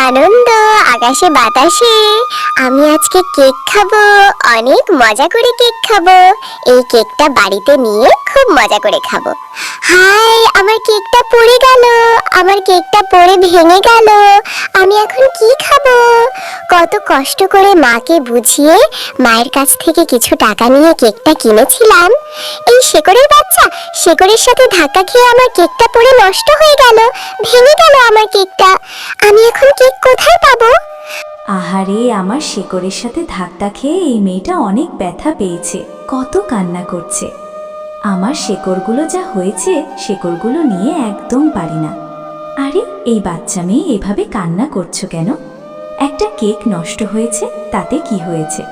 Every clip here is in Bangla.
আনন্দ আকাশে বাতাসে। আমি আজকে কেক খাবো, অনেক মজা করে কেক খাবো। এই কেকটা বাড়িতে নিয়ে খুব মজা করে খাবো। হাই, আমার কেকটা পড়ে গেল, আমার কেকটা পড়ে ভেঙে গেল। আমি এখন কি খাবো? কত কষ্ট করে মাকে বুঝিয়ে মায়ের কাছ থেকে কিছু টাকা নিয়ে কেকটা কিনেছিলাম। এই শেকড়ের বাচ্চা শেকড়ের সাথে ধাক্কা খেয়ে আমার কেকটা পড়ে নষ্ট হয়ে গেল, ভেঙে গেল আমার কেকটা। আমি এখন কেক কোথায় পাবো? আহারে, আমার শেকড়ের সাথে ধাক্কা খেয়ে এই মেয়েটা অনেক ব্যথা পেয়েছে, কত কান্না করছে। আমার শেকড়গুলো যা হয়েছে, শেকড়গুলো নিয়ে একদম পারি না। আরে, এই বাচ্চা মেয়ে এভাবে কান্না করছো কেন? একটা কেক নষ্ট হয়েছে, তাতে কি হয়েছে?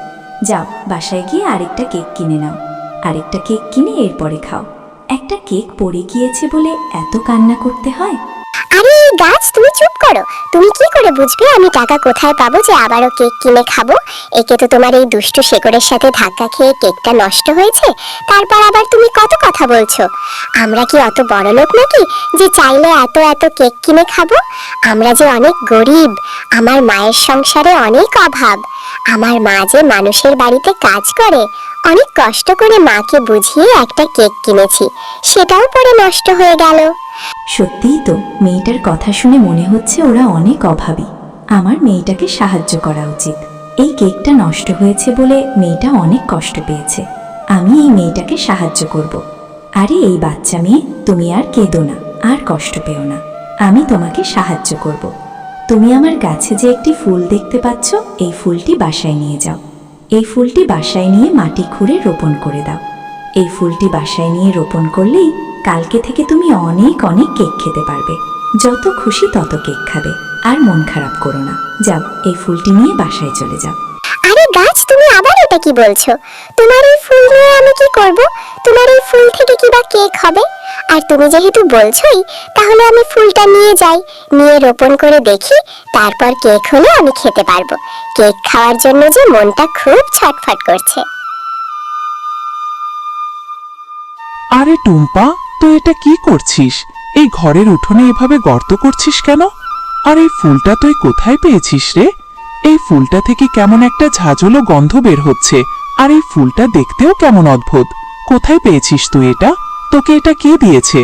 যাও, বাসায় গিয়ে আরেকটা কেক কিনে নাও। আরেকটা কেক কিনে এরপরে খাও। একটা কেক পড়ে গিয়েছে বলে এত কান্না করতে হয়? আরে গাছ, তুমি চুপ করো। তুমি কি করে বুঝবে আমি টাকা কোথায় পাবো যে আবারও কেক কিনে খাবো? একে তো তোমার এই দুষ্টু শেকড়ের সাথে ধাক্কা খেয়ে কেকটা নষ্ট হয়েছে, তারপর আবার তুমি কত কথা বলছো। আমরা কি অত বড় লোক নাকি যে চাইলে এত এত কেক কিনে খাবো? আমরা যে অনেক গরিব, আমার মায়ের সংসারে অনেক অভাব। আমার মা যে মানুষের বাড়িতে কাজ করে, অনেক কষ্ট করে মাকে বুঝিয়ে একটা কেক কিনেছি, সেটাও পরে নষ্ট হয়ে গেল। সত্যিই তো, মেয়েটার কথা শুনে মনে হচ্ছে ওরা অনেক অভাবী। আমার মেয়েটাকে সাহায্য করা উচিত। এই কেকটা নষ্ট হয়েছে বলে মেয়েটা অনেক কষ্ট পেয়েছে। আমি এই মেয়েটাকে সাহায্য করব। আরে এই বাচ্চা মেয়ে, তুমি আর কেঁদো না, আর কষ্ট পেও না। আমি তোমাকে সাহায্য করব। তুমি আমার গাছে যে একটি ফুল দেখতে পাচ্ছ, এই ফুলটি বাসায় নিয়ে যাও। এই ফুলটি বাসায় নিয়ে মাটি খুঁড়ে রোপণ করে দাও। এই ফুলটি বাসায় নিয়ে রোপণ করলেই কালকে থেকে তুমি অনেক অনেক কেক খেতে পারবে। যত খুশি তত কেক খাবে, আর মন খারাপ করো না। যাও, এই ফুলটি নিয়ে বাসায় চলে যাও। আরে গাছ, তুমি আবার এটা কি বলছো? তোমার এই ফুল নিয়ে আমি কি করব? তোমার এই ফুল থেকে কি বা কেক হবে? আর তুমি যেহেতু বলছোই, তাহলে আমি ফুলটা নিয়ে যাই, নিয়ে রোপণ করে দেখি, তারপর কেক হলে আমি খেতে পারবো। কেক খাওয়ার জন্য যে মনটা খুব ছটফট করছে। আরে টুম্পা, তুই এটা কি করছিস? এই ঘরের উঠোনে এভাবে গর্ত করছিস কেন? আর এই ফুলটা তুই কোথায় পেয়েছিস রে? এই ফুলটা থেকে কেমন একটা ঝাঁঝালো গন্ধ বের হচ্ছে, আর এই ফুলটা দেখতেও কেমন অদ্ভুত। কোথায় পেয়েছিস তুই এটা? তোকে এটা কে দিয়েছে?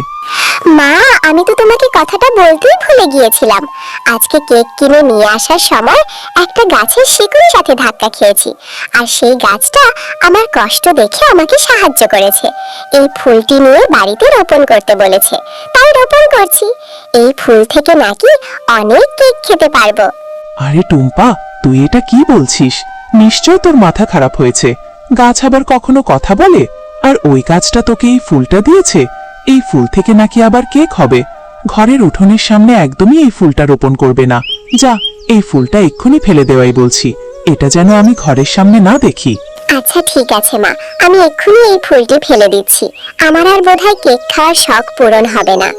মা, আমি তো তোমাকে কথাটা বলতেই ভুলে গিয়েছিলাম। আজকে কেক কিনে নিয়ে আসার সময় একটা গাছের শিকড়ের সাথে ধাক্কা খেয়েছি, আর সেই গাছটা আমার কষ্ট দেখে আমাকে সাহায্য করেছে। এই ফুলটি নিয়ে বাড়িতে রোপণ করতে বলেছে, তাই রোপণ করছি। এই ফুল থেকে নাকি অনেক কেক খেতে পারবো। আরে টুম্পা, তুই এটা কি বলছিস? নিশ্চয় তোর মাথা খারাপ হয়েছে। গাছ আবার কখনো কথা বলে? আর ওই গাছটা তোকে এই ফুলটা দিয়েছে? এই ফুল থেকে নাকি আবার কেক হবে? ঘরের উঠোনের সামনে একদমই এই ফুলটা রোপণ করবে না। যা, এই ফুলটা এক্ষুনি ফেলে দেওয়াই বলছি। এটা যেন আমি ঘরের সামনে না দেখি। আচ্ছা ঠিক আছে মা, আমি এক্ষুনি এই ফুলটি ফেলে দিচ্ছি। আমার আর বোধহয় কেক খাওয়ার শখ পূরণ হবে না।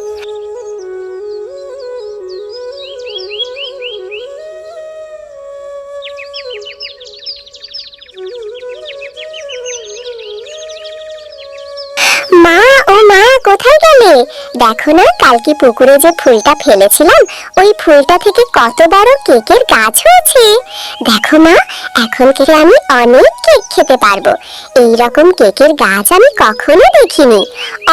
মা, ও মা, কোথায় গেলে? দেখো না, কালকে পুকুরে যে ফুলটা ফেলেছিলাম, ওই ফুলটা থেকে কত বড় কেকের গাছ হয়েছে। দেখো মা, এখন থেকে আমি অনেক কেক খেতে পারবো। এই রকম কেকের গাছ আমি কখনো দেখিনি।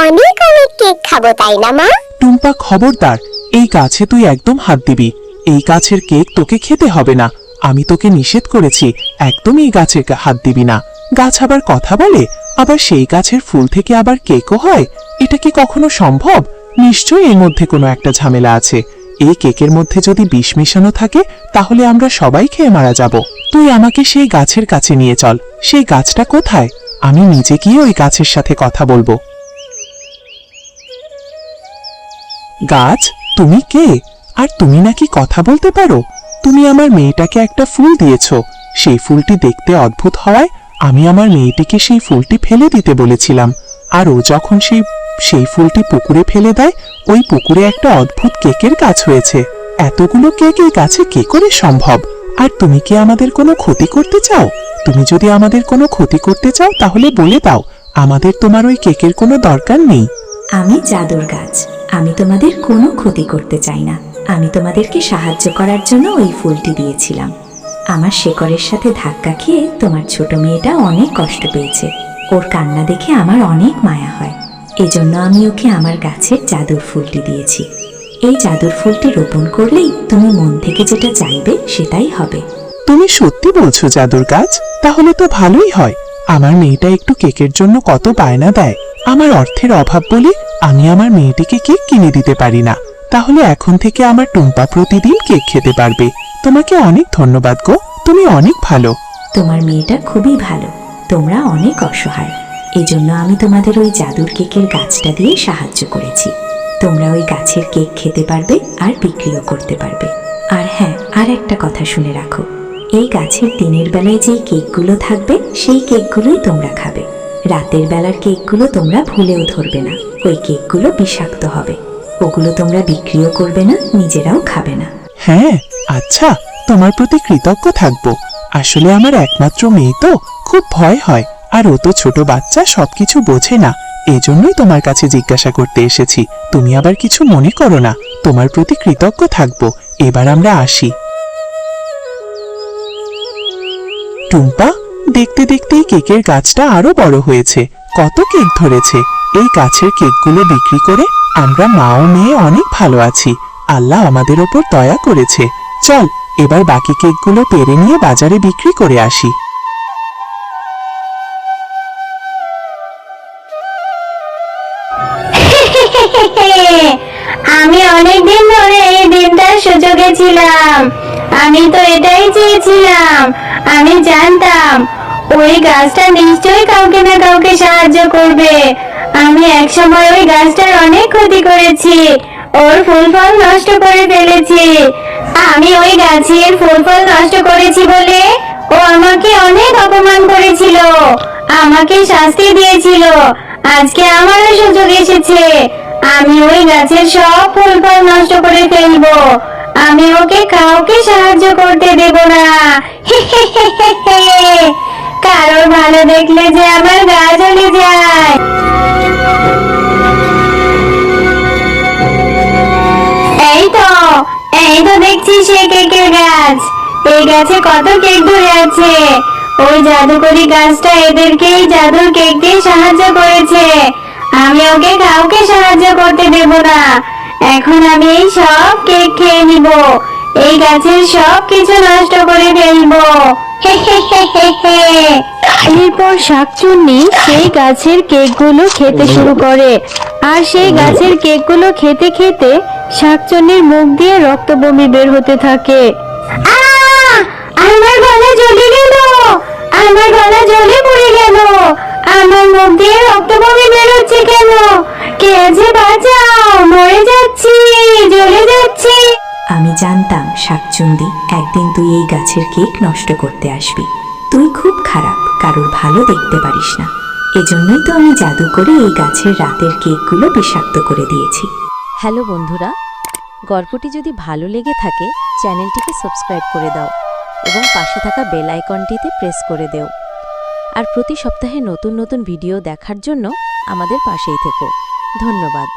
অনেক অনেক কেক খাবো, তাই না মা? টুম্পা, খবরদার, এই গাছে তুই একদম হাত দিবি। এই গাছের কেক তোকে খেতে হবে না। আমি তোকে নিষেধ করেছি, একদম এই গাছের হাত দিবি না। গাছ আবার কথা বলে? আবার সেই গাছের ফুল থেকে আবার কেকও হয়? এটা কি কখনো সম্ভব? নিশ্চয়ই এর মধ্যে কোনো একটা ঝামেলা আছে। এই কেকের মধ্যে যদি বিষ মেশানো থাকে, তাহলে আমরা সবাই খেয়ে মারা যাব। তুই আমাকে সেই গাছের কাছে নিয়ে চল। সেই গাছটা কোথায়? আমি নিজে গিয়ে ওই গাছের সাথে কথা বলবো। গাছ, তুমি কে? আর তুমি নাকি কথা বলতে পারো? তুমি আমার মেয়েটাকে একটা ফুল দিয়েছো। সেই ফুলটি দেখতে অদ্ভুত হওয়ায় আমি আমার মেয়েটিকে সেই ফুলটি ফেলে দিতে বলেছিলাম। আর ও যখন সেই ফুলটি পুকুরে ফেলে দেয়, ওই পুকুরে একটা অদ্ভুত কেকের গাছ হয়েছে। এতগুলো কেক এই গাছে কি করে সম্ভব? আর তুমি কি আমাদের কোনো ক্ষতি করতে চাও? তুমি যদি আমাদের কোনো ক্ষতি করতে চাও, তাহলে বলে দাও। আমাদের তোমার ওই কেকের কোনো দরকার নেই। আমি জাদুর গাছ, আমি তোমাদের কোনো ক্ষতি করতে চাই না। আমি তোমাদেরকে সাহায্য করার জন্য ওই ফুলটি দিয়েছিলাম। আমার শেকড়ের সাথে ধাক্কা খেয়ে তোমার ছোট মেয়েটা অনেক কষ্ট পেয়েছে। ওর কান্না দেখে আমার অনেক মায়া হয়। এজন্য আমি ওকে আমার গাছের জাদুর ফুলটি দিয়েছি। এই জাদুর ফুলটি রোপণ করলেই তুমি মন থেকে যেটা চাইবে সেটাই হবে। তুমি সত্যি বলছো জাদুর গাছ? তাহলে তো ভালোই হয়। আমার মেয়েটা একটু কেকের জন্য কত বায়না দেয়। আমার অর্থের অভাব বলে আমি আমার মেয়েটিকে কেক কিনে দিতে পারি না। তাহলে এখন থেকে আমার টুম্পা প্রতিদিন কেক খেতে পারবে। তোমাকে অনেক ধন্যবাদ গো, তুমি অনেক ভালো। তোমার মেয়েটা খুবই ভালো, তোমরা অনেক অসহায়। এজন্য আমি তোমাদের ওই জাদুর কেকের গাছটা দিয়ে সাহায্য করেছি। তোমরা ওই গাছের কেক খেতে পারবে আর বিক্রিও করতে পারবে। আর হ্যাঁ, আর একটা কথা শুনে রাখো, এই গাছের দিনের বেলায় যেই কেকগুলো থাকবে সেই কেকগুলোই তোমরা খাবে। রাতের বেলার কেকগুলো তোমরা ভুলেও ধরবে না, ওই কেকগুলো বিষাক্ত হবে। ওগুলো তোমরা বিক্রিও করবে না, নিজেরাও খাবে না। হ্যাঁ, আচ্ছা, তোমার প্রতি কৃতজ্ঞ থাকবো। আসলে আমার একমাত্র মেয়ে তো, খুব ভয় হয়। আর ও তো ছোট বাচ্চা, সবকিছু বোঝে না। এজন্যই তোমার কাছে জিজ্ঞাসা করতে এসেছি। তুমি আবার কিছু মনে করো না। তোমার প্রতি কৃতজ্ঞ থাকবো। এবার আমরা আসি। টুম্পা, দেখতে দেখতে এই কেকের গাছটা আরো বড় হয়েছে। কত কেক ধরেছে। এই গাছের কেকগুলো বিক্রি করে আমরা মা ও মেয়ে অনেক ভালো আছি। আল্লাহ আমাদের ওপর দয়া করেছে। চল, এবার বাকি কেকগুলো পেরে নিয়ে বাজারে বিক্রি করে আসি। আমি অনেকদিন ধরে এই দিনটার সুযোগে ছিলাম। আমি তো এটাই চেয়েছিলাম। আমি জানতাম ওই গাছটা নিশ্চয়ই কাউকে না কাউকে সাহায্য করবে। আমি একসময় ওই গাছটার অনেক ক্ষতি করেছি, ওর ফুল ফল নষ্ট করে ফেলেছি। আমি ওই গাছের ফুল ফল নষ্ট করেছি বলে ও আমাকে অনেক অপমান করেছিল, আমাকে শাস্তি দিয়েছিল। আজকে আমারও সুযোগ এসেছে। আমি ওই গাছের সব ফুল ফল নষ্ট করে ফেলবো। আমি ওকে কাউকে সাহায্য করতে দেব না। কারোর ভালো দেখলে যে আমার গা জ্বলে যায়। এই তো দেখছি সেই কেকের গাছ। এই গাছে কত কেক ধরে আছে। ওই জাদুকরি গাছটা এদেরকে এই জাদুর কেক দিয়ে সাহায্য করেছে। আমি ওকে কাউকে সাহায্য করতে দেব না। এখন আমি এই সব কেক খেয়ে নিব। এই গাছের সব কিছু নষ্ট করে ফেলবো। এরপর শাকচুন্নি সেই গাছের কেকগুলো খেতে শুরু করে। আর সেই গাছের কেকগুলো খেতে খেতে শাকচুন্নির মুখ দিয়ে রক্ত বমি বের হতে থাকে। আমার গলা জ্বলে গেল, আমার গলা জ্বলে পড়ে গেল। আমার মুখ দিয়ে রক্ত বমি বের হচ্ছে কেন? কে আছে, বাঁচাও, মরে যাচ্ছি, জ্বলে যাচ্ছি। আমি জানতাম শাকচুন্দি, একদিন তুই এই গাছের কেক নষ্ট করতে আসবি। তুই খুব খারাপ, কারোর ভালো দেখতে পারিস না। এজন্যই তো আমি জাদু করে এই গাছের রাতের কেকগুলো বিষাক্ত করে দিয়েছি। হ্যালো বন্ধুরা, গল্পটি যদি ভালো লেগে থাকে চ্যানেলটিকে সাবস্ক্রাইব করে দাও এবং পাশে থাকা বেল আইকনটিতে প্রেস করে দেও। আর প্রতি সপ্তাহে নতুন নতুন ভিডিও দেখার জন্য আমাদের পাশেই থেকো। ধন্যবাদ।